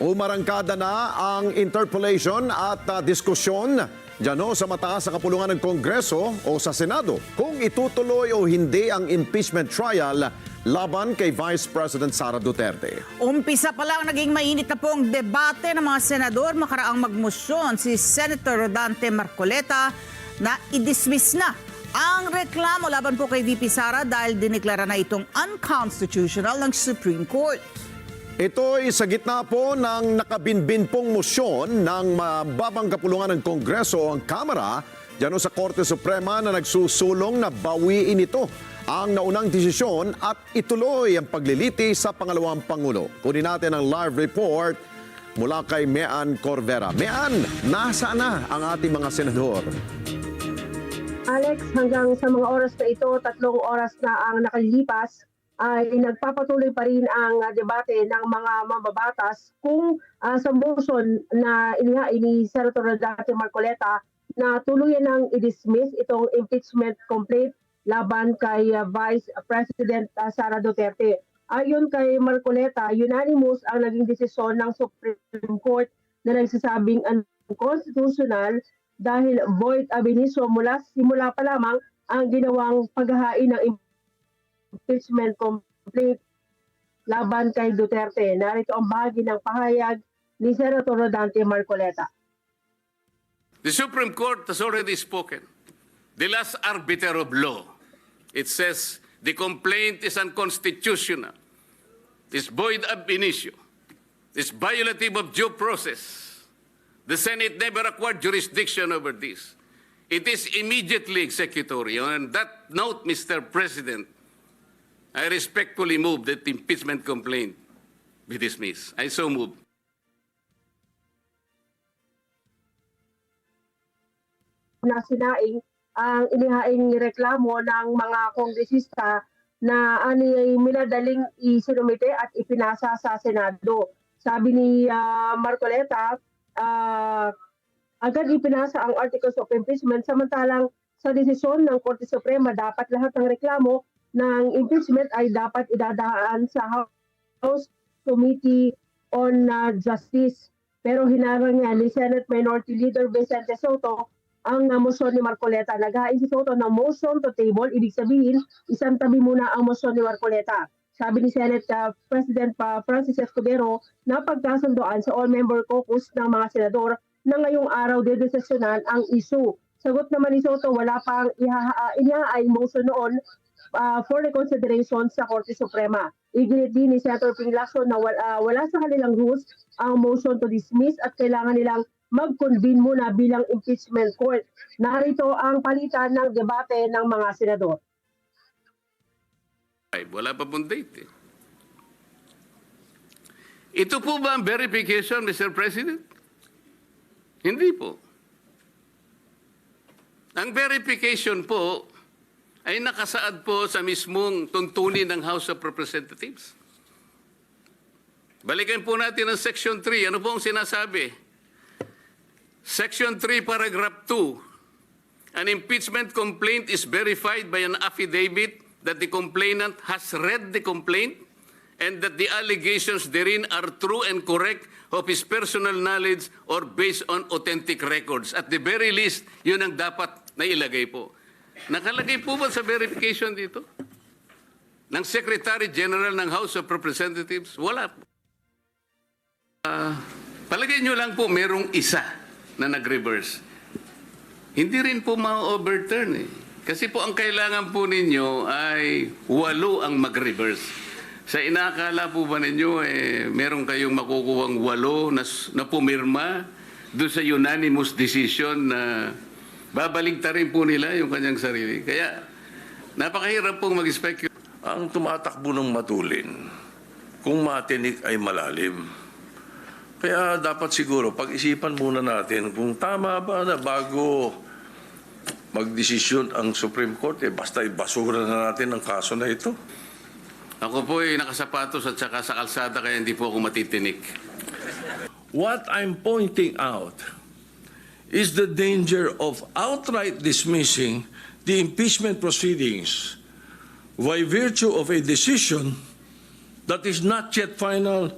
Umarangkada na ang interpellation at diskusyon dyan sa mataas sa kapulungan ng Kongreso o sa Senado kung itutuloy o hindi ang impeachment trial laban kay Vice President Sara Duterte. Umpisa pa lang naging mainit na po ang debate ng mga senador makaraang magmosyon si Senator Rodante Marcoleta na i-dismiss na ang reklamo laban po kay VP Sara dahil diniklara na itong unconstitutional ng Supreme Court. Ito'y sa gitna po ng nakabinbin pong mosyon ng mababang kapulungan ng Kongreso ang Kamara dyan sa Korte Suprema na nagsusulong na bawiin ito ang naunang desisyon at ituloy ang pagliliti sa pangalawang Pangulo. Kunin natin ang live report mula kay Mean Corvera. Mean, nasaan na ang ating mga senador? Alex, hanggang sa mga oras na ito, 3 oras na ang nakalilipas, ay nagpapatuloy pa rin ang debate ng mga mambabatas kung sa motion na inihain ni Senator Rodante Marcoleta na tuluyan ng i-dismiss itong impeachment complaint laban kay Vice President Sara Duterte. Ayon kay Marcoleta, unanimous ang naging desisyon ng Supreme Court na nagsasabing unconstitutional dahil void ab initio simula pa lamang ang ginawang paghahain ng impeachment complaint laban kay Duterte. Narito ang bahagi ng pahayag ni Senator Rodante Marcoleta. The Supreme Court has already spoken. The last arbiter of law. It says the complaint is unconstitutional. It's void ab initio. It's violative of due process. The Senate never acquired jurisdiction over this. It is immediately executory. On that note, Mr. President, I respectfully move that the impeachment complaint be dismissed. I so move. Na sinaing ang inihaing reklamo ng mga kongresista na ay minadaling isinumite at ipinasa sa Senado. Sabi ni Marcoleta, agad ipinasa ang Articles of Impeachment samantalang sa desisyon ng Korte Suprema dapat lahat ng reklamo ng impeachment ay dapat idadaan sa House Committee on Justice. Pero hinarang niya ni Senate Minority Leader Vicente Soto ang motion ni Marcoleta. Naghain si Soto ng motion to table, ibig sabihin, isang tabi muna ang motion ni Marcoleta. Sabi ni Senate President Francis Escudero na pagkasundoan sa all-member caucus ng mga senador na ngayong araw dedesisyonan ang issue. Sagot naman ni Soto, wala pang inihaing motion noon for reconsideration sa Korte Suprema. Iginit din ni Senator Ping Lacson na wala sa kanilang rules ang motion to dismiss at kailangan nilang mag-convene muna bilang impeachment court. Narito ang palitan ng debate ng mga senador. Wala pa pong date. Ito po ba ang verification, Mr. President? Hindi po. Ang verification po ay nakasaad po sa mismong tuntunin ng House of Representatives. Balikan po natin ang Section 3. Ano po ang sinasabi? Section 3, Paragraph 2. An impeachment complaint is verified by an affidavit that the complainant has read the complaint and that the allegations therein are true and correct of his personal knowledge or based on authentic records. At the very least, yun ang dapat na ilagay po. Nakalagay po ba sa verification dito? Ng Secretary General ng House of Representatives? Wala po. Palagay nyo lang po merong isa na nag-reverse. Hindi rin po ma-overturn eh. Kasi po ang kailangan po ninyo ay 8 ang mag-reverse. Sa inakala po ba ninyo meron kayong makukuhang 8 na pumirma doon sa unanimous decision na babaligtarin po nila yung kanyang sarili. Kaya napakahirap pong mag-speculate. Ang tumatakbo ng matulin, kung matinik ay malalim. Kaya dapat siguro pag-isipan muna natin kung tama ba na bago magdesisyon ang Supreme Court, basta ibasura na natin ang kaso na ito. Ako po ay nakasapatos at saka sa kalsada kaya hindi po ako matitinik. What I'm pointing out is the danger of outright dismissing the impeachment proceedings by virtue of a decision that is not yet final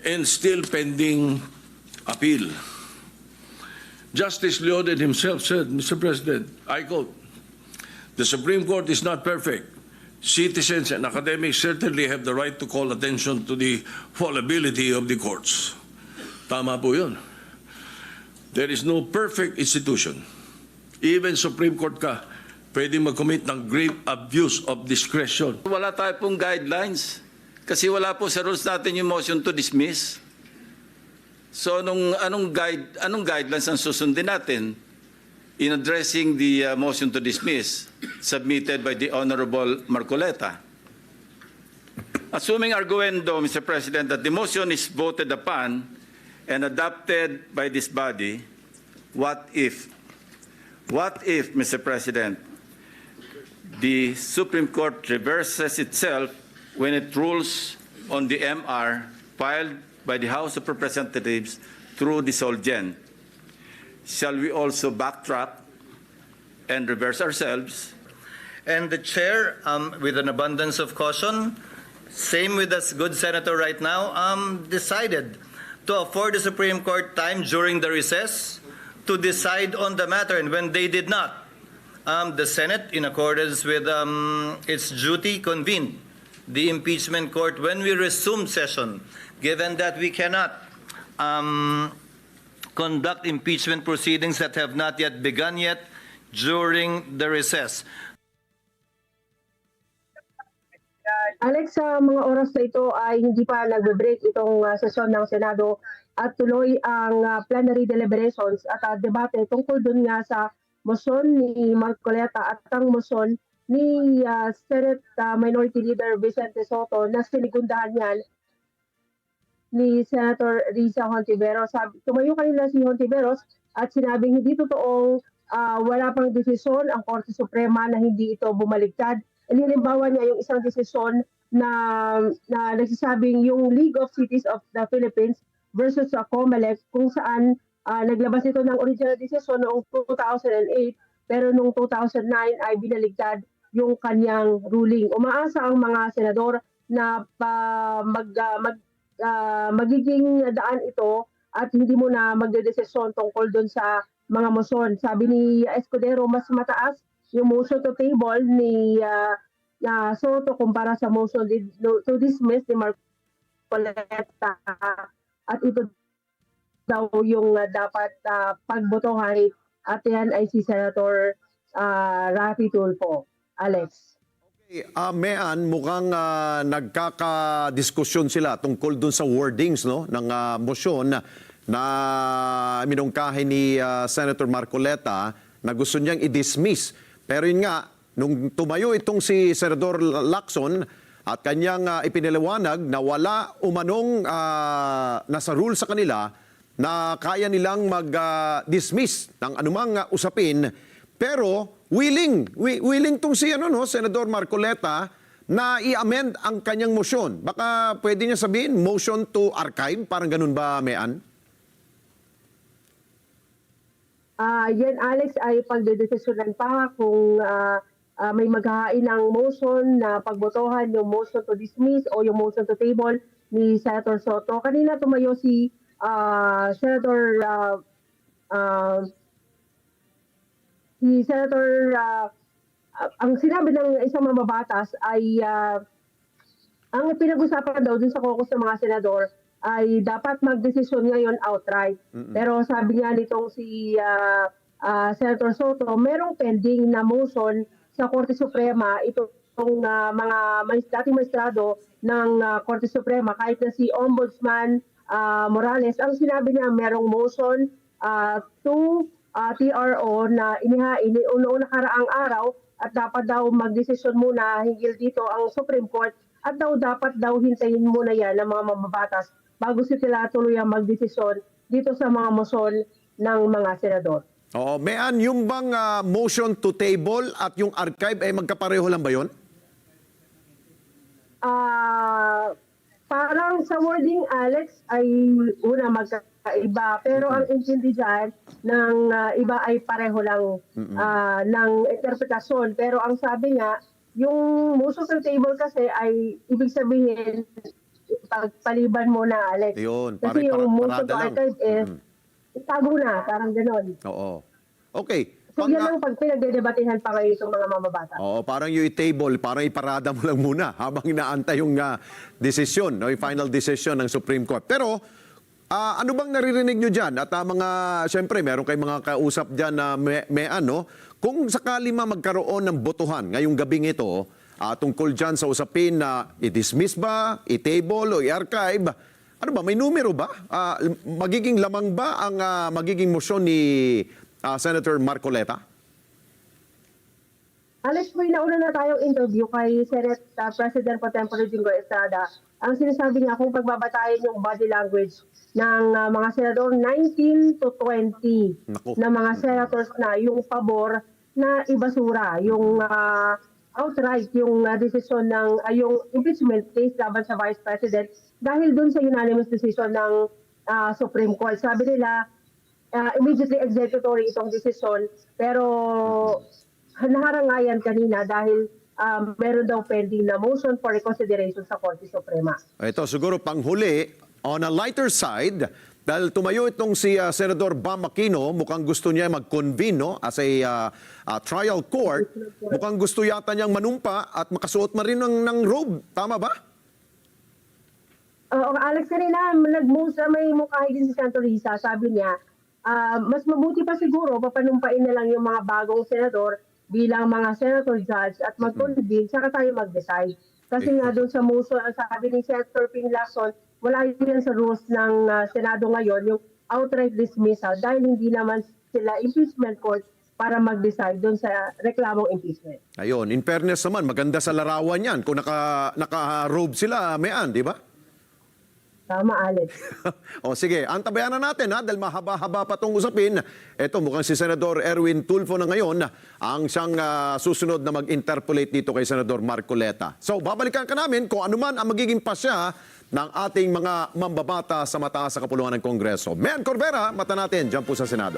and still pending appeal. Justice Leoden himself said, Mr. President, I quote, "The Supreme Court is not perfect. Citizens and academics certainly have the right to call attention to the fallibility of the courts." Tama po yun. There is no perfect institution. Even Supreme Court ka, pwedeng mag-commit ng grave abuse of discretion. Wala tayo pong guidelines kasi wala po sa rules natin yung motion to dismiss. So anong guidelines ang susundin natin in addressing the motion to dismiss submitted by the Honorable Marcoleta? Assuming arguendo, Mr. President, that the motion is voted upon and adopted by this body, what if, Mr. President, the Supreme Court reverses itself when it rules on the MR filed by the House of Representatives through the Solgen? Shall we also backtrack and reverse ourselves? And the chair, with an abundance of caution, same with us good senator right now, decided to afford the Supreme Court time during the recess to decide on the matter. And when they did not, the Senate, in accordance with its duty, convened the impeachment court when we resumed session. Given that we cannot conduct impeachment proceedings that have not yet begun yet during the recess. Alex, sa mga oras na ito ay hindi pa nagbe-break itong sesyon ng Senado at tuloy ang plenary deliberations at debate tungkol dun nga sa motion ni Marcoleta at ang motion ni Senate Minority Leader Vicente Soto na sinigundahan niyan ni Senator Risa Hontiveros. Tumayo kanila si Hontiveros at sinabing hindi totoong wala pang desisyon ang Korte Suprema na hindi ito bumaliktad. Halimbawa niya yung isang desisyon na nagsasabing yung League of Cities of the Philippines versus COMELEC kung saan naglabas ito ng original desisyon noong 2008 pero noong 2009 ay binaligtad yung kanyang ruling. Umaasa ang mga senador na magiging daan ito at hindi mo na magdedesisyon tungkol doon sa mga motion. Sabi ni Escudero, mas mataas yung motion to table ni Soto kumpara sa motion to dismiss ni Marcoleta at ito daw yung dapat pagbotohan at yan ay si Senator Raffy Tulfo. Alex. Mean, mukhang nagkakadiskusyon sila tungkol dun sa wordings no, ng motion na minungkahi ni Senator Marcoleta na gusto niyang i-dismiss. Pero yun nga, nung tumayo itong si Senador Lacson at kanyang ipinaliwanag na wala umanong nasa rule sa kanila na kaya nilang mag-dismiss ng anumang usapin, pero willing tong si Senador Marcoleta na i-amend ang kanyang motion. Baka pwede niya sabihin, motion to archive, parang ganun ba, Mean? Yan, Alex, ay pagdedesisyonan pa kung may maghahain ng motion na pagbotohan yung motion to dismiss o yung motion to table ni Senator Soto. Kanina tumayo si Senator ang sinabi ng isang mamabatas ay ang pinag-usapan daw dun sa caucus ng mga senador ay dapat magdesisyon ngayon outright. Pero sabi nga nitong si Senator Soto, merong pending na motion sa Korte Suprema itong mga dating maestrado ng Korte Suprema kahit na si Ombudsman Morales. Ang sinabi niya merong motion to TRO na inihain noong nakaraang araw at dapat daw magdesisyon muna hinggil dito ang Supreme Court at dapat daw hintayin muna yan ng mga mamabatas bago sila tuluyang magdesisyon dito sa mga motion ng mga senador. Oo, Mean, yung bang motion to table at yung archive ay magkapareho lang ba yun? Parang sa wording, Alex, ay una magkaiba. Pero ang intindi dyan ng iba ay pareho lang ng interpretasyon. Pero ang sabi nga, yung motion to table kasi ay ibig sabihin ipagpaliban mo na, Alex. Yun, Kasi parang yung motion parada to lang. archive itago na, parang gano'n. Oo. Okay. So yan ang pag pinagdedebatehan pa ngayon itong mga mamabata. Oo, parang yung table, parang iparada mo lang muna habang inaantay yung desisyon, no, yung final decision ng Supreme Court. Pero ano bang naririnig nyo dyan? At siyempre, meron kayong mga kausap dyan na may ano, kung sakali magkaroon ng botohan ngayong gabing ito, tungkol dyan sa usapin na i-dismiss ba, i-table o i-archive, ano ba, may numero ba? Magiging lamang ba ang magiging motion ni Senator Marcoleta? Alex, may nauna na tayong interview kay Senate President Pro Tempore Jingo Estrada. Ang sinasabi niya kung pagbabatayin yung body language ng mga senador, 19 to 20 Naku. na mga senators na yung pabor na ibasura, yung outright yung desisyon ng yung impeachment case laban sa Vice President dahil dun sa unanimous decision ng Supreme Court. Sabi nila, immediately executory itong desisyon, pero naharangayan kanina dahil meron daw pending na motion for reconsideration sa Korte Suprema. Ito, siguro panghuli, on a lighter side, dahil tumayo itong si Senador Bam Aquino, mukhang gusto niya mag-convene, no, as a trial court. Mukhang gusto yata niyang manumpa at makasuot man rin ng robe. Tama ba? Alex, kanina nag-move sa may mukha din si Santo Risa. Sabi niya, mas mabuti pa siguro, papanumpain na lang yung mga bagong senador bilang mga senator judge at mag-convene, saka tayo mag-decide. Kasi nga doon sa motion, ang sabi ni Senator Ping Lacson, wala yun sa rules ng Senado ngayon, yung outright dismissal, dahil hindi naman sila impeachment court para mag-decide doon sa reklamong impeachment. Ayun, in fairness naman, maganda sa larawan yan. Kung naka-robe sila, mayan, di ba? Tama, Alex. O sige, antabayan na natin dahil mahaba-haba pa itong usapin. Ito, mukhang si Senador Erwin Tulfo na ngayon ang siyang susunod na mag-interpolate dito kay Senador Marcoleta. So, babalikan ka namin kung ano man ang magiging pasya ng ating mga mambabata sa mataas sa kapulungan ng Kongreso. Mayan Corbera, mata natin dyan po sa Senado.